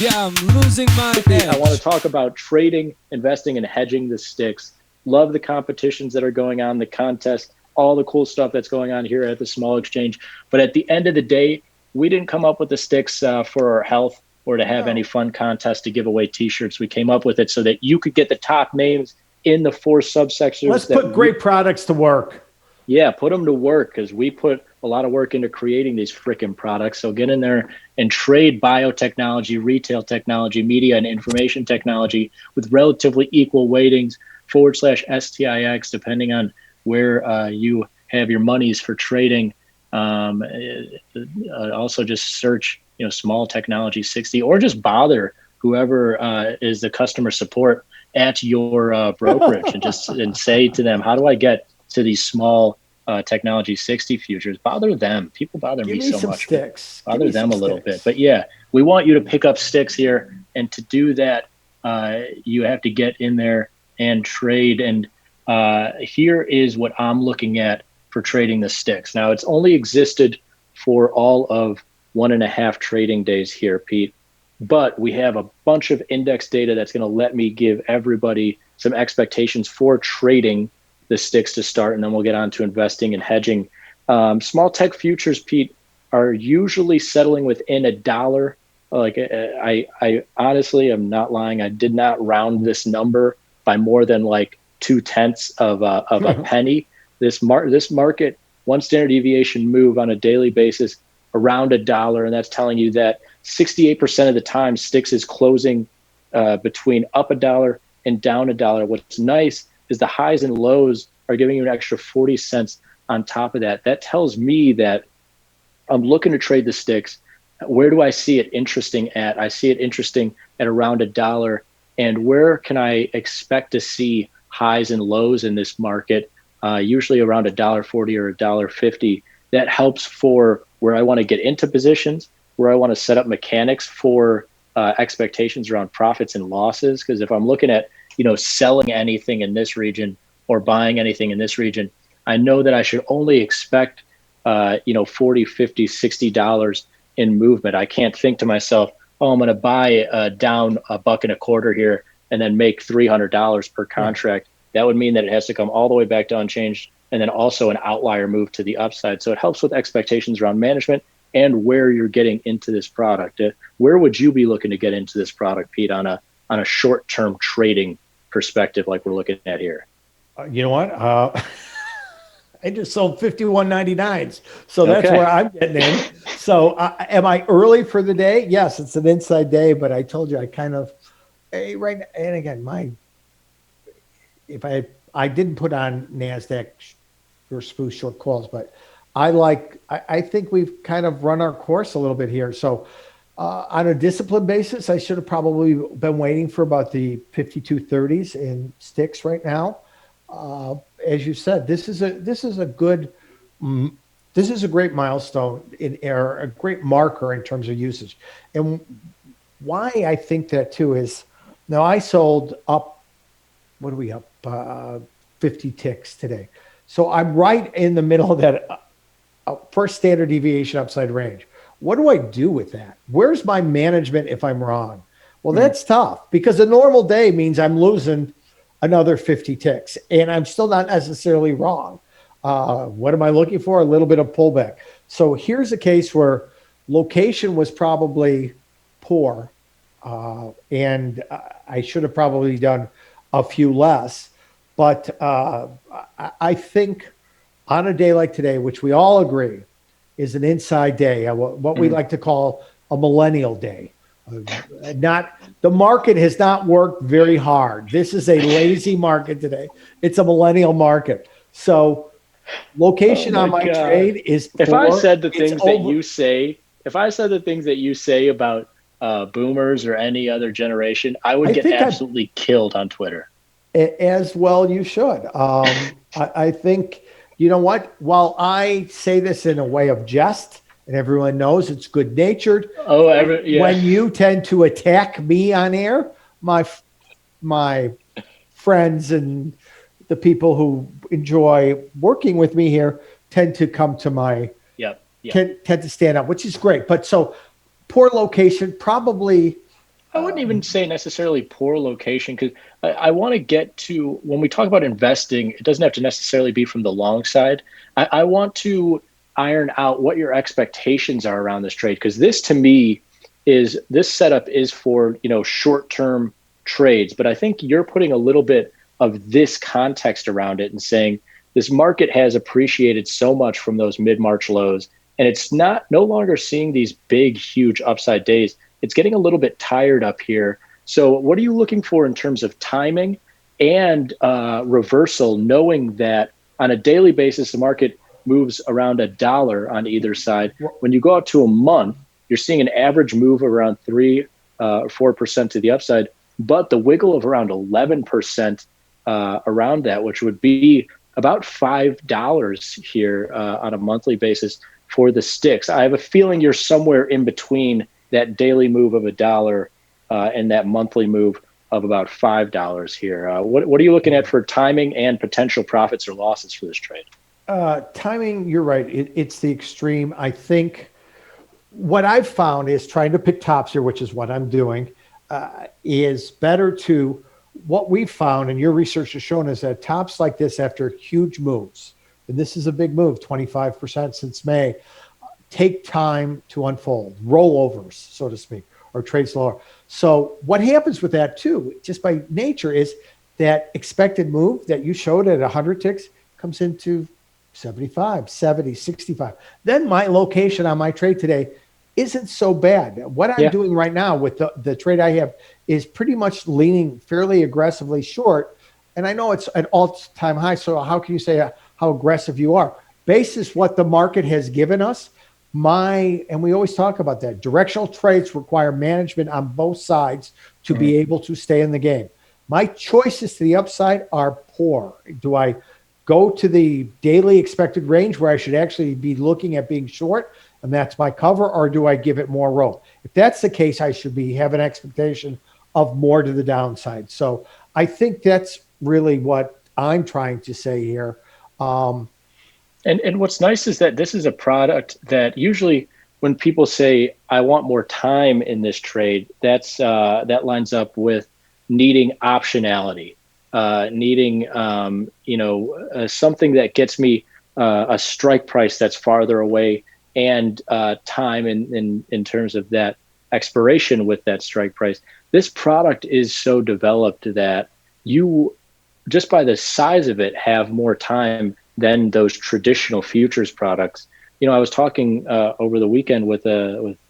Yeah, I'm losing my edge. I want to talk about trading, investing, and hedging the STIX. Love the competitions that are going on, the contest, all the cool stuff that's going on here at the small exchange. But at the end of the day, we didn't come up with the STIX for our health or to have any fun contests to give away T-shirts. We came up with it so that you could get the top names in the 4 subsectors. Let's put great products to work. Yeah, put them to work, because we put a lot of work into creating these freaking products. So get in there and trade biotechnology, retail technology, media and information technology with relatively equal weightings /STIX, depending on where you have your monies for trading. Also just search, small technology 60, or just bother whoever is the customer support at your brokerage and say to them, how do I get to these small technology 60 futures? Bother them. People bother me so much. STIX. Bother them a little bit. But yeah, we want you to pick up STIX here. And to do that, you have to get in there and trade. And here is what I'm looking at for trading the STIX. Now, it's only existed for all of 1.5 trading days here, Pete. But we have a bunch of index data that's going to let me give everybody some expectations for trading the STIX to start, and then we'll get on to investing and hedging. Small tech futures, Pete, are usually settling within $1. Like I honestly am not lying. I did not round this number by more than like 0.2 of a penny. This market, one standard deviation move on a daily basis around $1, and that's telling you that 68% of the time STIX is closing between up $1 and down $1. What's nice is the highs and lows are giving you an extra 40 cents on top of that. That tells me that I'm looking to trade the STIX. Where do I see it interesting at? I see it interesting at around $1. And where can I expect to see highs and lows in this market? Usually around $1.40 or $1.50. That helps for where I want to get into positions, where I want to set up mechanics for expectations around profits and losses. Because if I'm looking at selling anything in this region or buying anything in this region, I know that I should only expect, $40, $50, $60 in movement. I can't think to myself, oh, I'm going to buy down $1.25 here and then make $300 per contract. That would mean that it has to come all the way back to unchanged, and then also an outlier move to the upside. So it helps with expectations around management and where you're getting into this product. Where would you be looking to get into this product, Pete, on a short-term trading perspective like we're looking at here? You know what? I just sold 51.99s, so that's where I'm getting in. So am I early for the day? Yes, it's an inside day, but I told you I kind of right. And again, I didn't put on NASDAQ or spoof short calls, but I think we've kind of run our course a little bit here. So on a discipline basis, I should have probably been waiting for about the 52.30s in STIX right now. As you said, this is a great milestone or a great marker in terms of usage. And why I think that too is, now I sold up, what are we up? 50 ticks today. So I'm right in the middle of that first standard deviation upside range. What do I do with that? Where's my management if I'm wrong? Well, that's tough, because a normal day means I'm losing another 50 ticks and I'm still not necessarily wrong. What am I looking for? A little bit of pullback. So here's a case where location was probably poor, and I should have probably done a few less. But I think on a day like today, which we all agree is an inside day, what we like to call a millennial day. The market has not worked very hard. This is a lazy market today. It's a millennial market. So location on my trade is poor. If I said the things that you say about boomers or any other generation, I would get absolutely killed on Twitter. As well you should. I think, you know what? While I say this in a way of jest, and everyone knows it's good natured. When you tend to attack me on air, my friends and the people who enjoy working with me here tend to come to my tend to stand up, which is great. But so poor location, probably I wouldn't even say necessarily poor location because I want to get to when we talk about investing, it doesn't have to necessarily be from the long side. I want to iron out what your expectations are around this trade because this to me is this setup is for short term trades, but I think you're putting a little bit of this context around it and saying this market has appreciated so much from those mid March lows, and it's no longer seeing these big, huge upside days. It's getting a little bit tired up here. So what are you looking for in terms of timing and reversal, knowing that on a daily basis, the market moves around $1 on either side. When you go out to a month, you're seeing an average move around 3 or 4% to the upside, but the wiggle of around 11% around that, which would be about $5 here on a monthly basis for the STIX. I have a feeling you're somewhere in between that daily move of $1 and that monthly move of about $5 here. What are you looking at for timing and potential profits or losses for this trade? Timing, you're right. It's the extreme. I think what I've found is trying to pick tops here, which is what I'm doing, is better to what we've found, and your research has shown us that tops like this after huge moves, and this is a big move, 25% since May, take time to unfold, rollovers, so to speak, or trades lower. So what happens with that too, just by nature, is that expected move that you showed at 100 ticks comes into 75, 70, 65. Then my location on my trade today isn't so bad. What I'm doing right now with the trade I have is pretty much leaning fairly aggressively short. And I know it's an all-time high, so how can you say how aggressive you are? Basis what the market has given us, and we always talk about that, directional trades require management on both sides to be able to stay in the game. My choices to the upside are poor. Do I go to the daily expected range where I should actually be looking at being short, and that's my cover, or do I give it more rope? If that's the case, I should have an expectation of more to the downside. So I think that's really what I'm trying to say here. And what's nice is that this is a product that usually when people say, I want more time in this trade, that lines up with needing optionality, needing something that gets me a strike price that's farther away, and time in terms of that expiration with that strike price. This product is so developed that you, just by the size of it, have more time than those traditional futures products. I was talking over the weekend with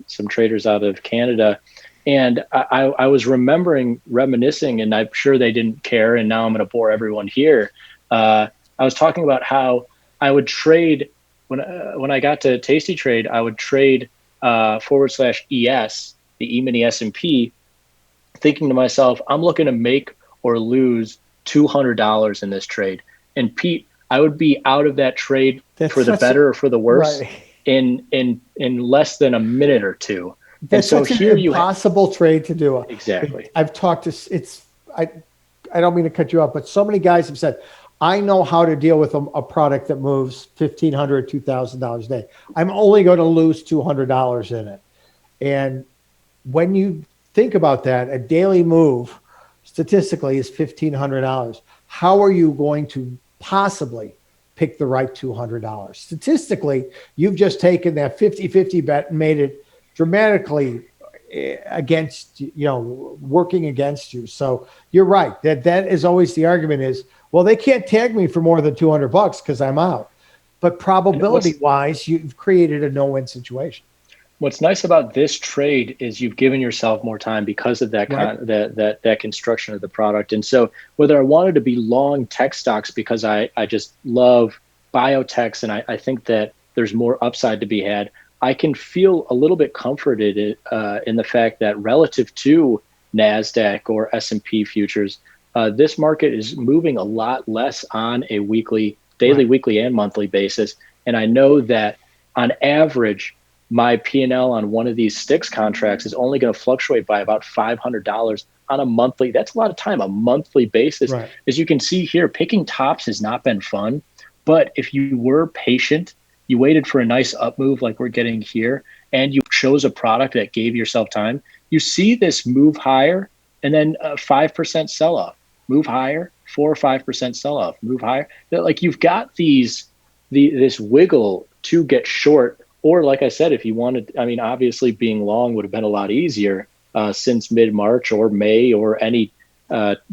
some traders out of Canada, and I was reminiscing, and I'm sure they didn't care, and now I'm going to bore everyone here. I was talking about how I would trade when I got to Tasty Trade, I would trade /ES, the E-mini S&P, thinking to myself, I'm looking to make or lose $200 in this trade. And Pete, I would be out of that trade for the better or for the worse in less than a minute or two. That's such an impossible trade to do. Exactly. I've talked to, I don't mean to cut you off, but so many guys have said, I know how to deal with a product that moves $1,500, $2,000 a day. I'm only going to lose $200 in it. And when you think about that, a daily move statistically is $1,500. How are you going to possibly pick the right $200? Statistically, you've just taken that 50-50 bet and made it dramatically against, working against you. So you're right. That is always the argument is, well, they can't tag me for more than $200 because I'm out. But probability wise, you've created a no-win situation. What's nice about this trade is you've given yourself more time because of that that construction of the product. And so whether I wanted to be long tech stocks because I just love biotechs and I think that there's more upside to be had, I can feel a little bit comforted in the fact that relative to NASDAQ or S&P futures, this market is moving a lot less on a daily, weekly, and monthly basis. And I know that on average, my P&L on one of these STIX contracts is only going to fluctuate by about $500 on a monthly. That's a lot of time, a monthly basis. Right. As you can see here, picking tops has not been fun. But if you were patient, you waited for a nice up move like we're getting here, and you chose a product that gave yourself time, you see this move higher and then a 5% sell off, move higher, 4 or 5% sell off, move higher. Like you've got this wiggle to get short. Or like I said, if you wanted, I mean, obviously being long would have been a lot easier since mid-March or May or any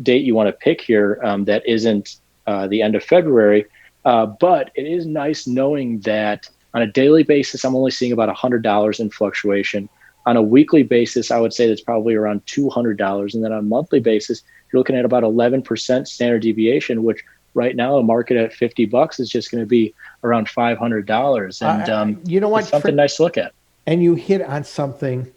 date you want to pick here that isn't the end of February. But it is nice knowing that on a daily basis, I'm only seeing about $100 in fluctuation. On a weekly basis, I would say that's probably around $200. And then on a monthly basis, you're looking at about 11% standard deviation, which right now a market at $50 is just going to be around $500. And you know what? it's something nice to look at. And you hit on something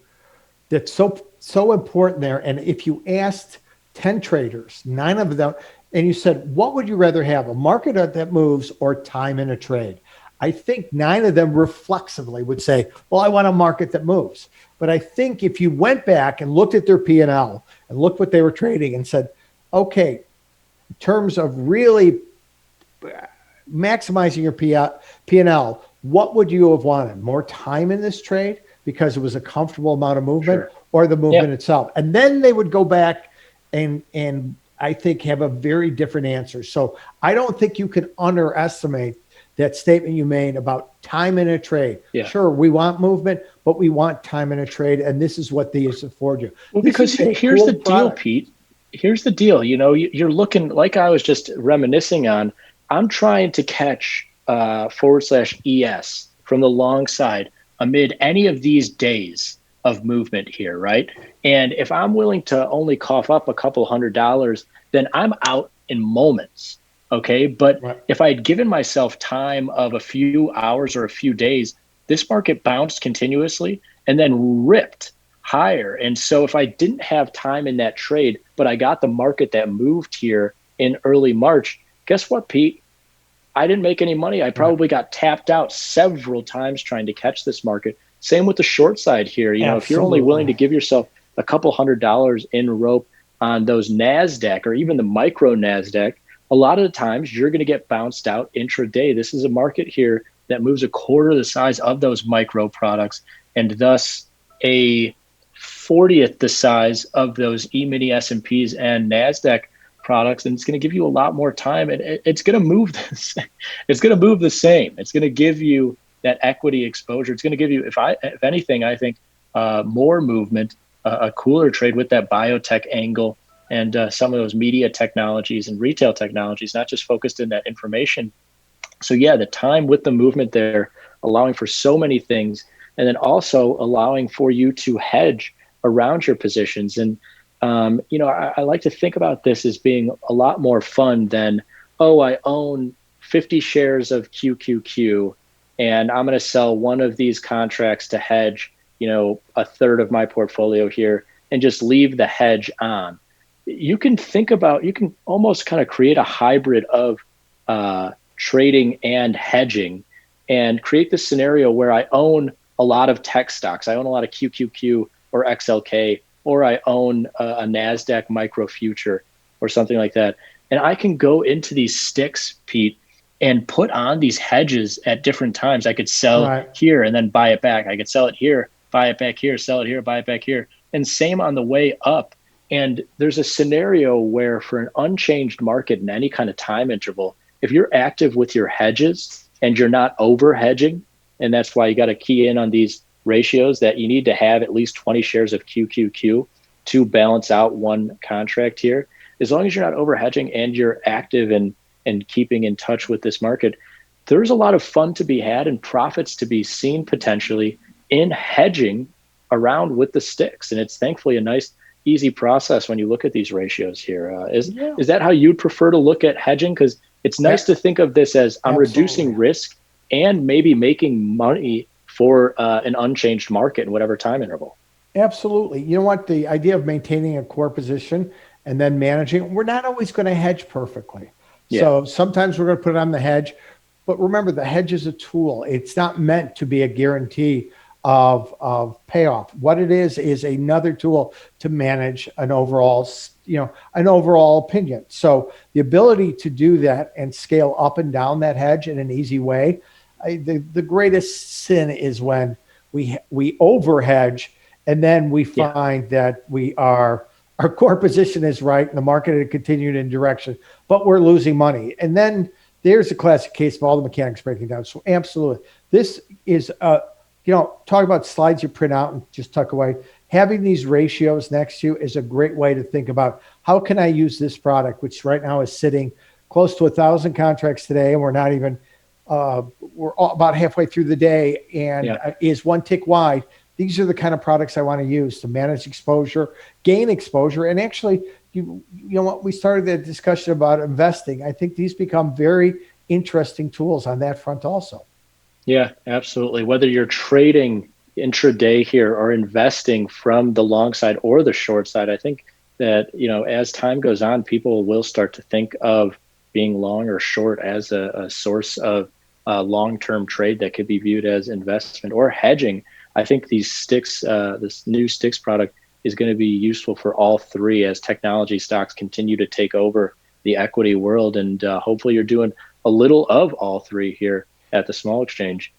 that's so important there. And if you asked 10 traders, 9 of them, and you said, what would you rather have, a market that moves or time in a trade? I think 9 of them reflexively would say, well, I want a market that moves. But I think if you went back and looked at their P&L and looked what they were trading and said, okay, in terms of really maximizing your P&L, what would you have wanted? More time in this trade because it was a comfortable amount of movement, Sure. or the movement itself? And then they would go back and I think have a very different answer. So I don't think you can underestimate that statement you made about time in a trade. Yeah. Sure, we want movement, but we want time in a trade, and this is what these afford you. Well, because here's the deal, Pete. Here's the deal. You know, you're looking, like I was just reminiscing on, I'm trying to catch /ES from the long side amid any of these days of movement here, right? And if I'm willing to only cough up a couple $100, then I'm out in moments. Okay. But Right. if I had given myself time of a few hours or a few days, this market bounced continuously and then ripped higher. And so if I didn't have time in that trade, but I got the market that moved here in early March, guess what, Pete? I didn't make any money. I probably got tapped out several times trying to catch this market. Same with the short side here. You know, if you're only willing to give yourself a couple $100 in rope on those NASDAQ or even the micro NASDAQ, a lot of the times you're going to get bounced out intraday. This is a market here that moves a quarter the size of those micro products and thus a 40th the size of those E-mini S&Ps and NASDAQ products. And it's going to give you a lot more time, and it's going to move this. It's going to move the same. It's going to give you that equity exposure. It's going to give you, if anything, I think more movement, a cooler trade with that biotech angle and some of those media technologies and retail technologies, not just focused in that information. So yeah, the time with the movement there, allowing for so many things, and then also allowing for you to hedge around your positions. And you know, I like to think about this as being a lot more fun than, oh, I own 50 shares of QQQ and I'm going to sell one of these contracts to hedge, you know, a third of my portfolio here and just leave the hedge on. You can think about, you can almost kind of create a hybrid of trading and hedging and create this scenario where I own a lot of tech stocks. I own a lot of QQQ or XLK, or I own a NASDAQ micro future or something like that. And I can go into these STIX, Pete, and put on these hedges at different times. I could sell here and then buy it back. I could sell it here, buy it back here, sell it here, buy it back here. And same on the way up. And there's a scenario where for an unchanged market in any kind of time interval, if you're active with your hedges and you're not over hedging, and that's why you got to key in on these ratios that you need to have at least 20 shares of QQQ to balance out one contract here. As long as you're not over hedging and you're active and keeping in touch with this market, there's a lot of fun to be had and profits to be seen potentially in hedging around with the STIX. And it's thankfully a nice, easy process when you look at these ratios here. Is that how you'd prefer to look at hedging? Because it's nice to think of this as I'm reducing risk and maybe making money for an unchanged market in whatever time interval. Absolutely. You know what? The idea of maintaining a core position and then managing, we're not always going to hedge perfectly. Yeah. So sometimes we're going to put it on the hedge, but remember the hedge is a tool. It's not meant to be a guarantee of payoff. What it is another tool to manage an overall, an overall opinion. So the ability to do that and scale up and down that hedge in an easy way. The greatest sin is when we over hedge And then we Yeah. find that our core position is right and the market had continued in direction, but we're losing money. And then there's a classic case of all the mechanics breaking down. So absolutely. This is, talk about slides you print out and just tuck away. Having these ratios next to you is a great way to think about how can I use this product, which right now is sitting close to 1,000 contracts today. And we're not even, about halfway through the day and is one tick wide. These are the kind of products I want to use to manage exposure, gain exposure. And actually, you know what, we started the discussion about investing. I think these become very interesting tools on that front also. Yeah, absolutely. Whether you're trading intraday here or investing from the long side or the short side, I think that, as time goes on, people will start to think of being long or short as a source of long-term trade that could be viewed as investment or hedging. I think these sticks, this new sticks product is going to be useful for all three as technology stocks continue to take over the equity world. And hopefully you're doing a little of all three here at the small exchange.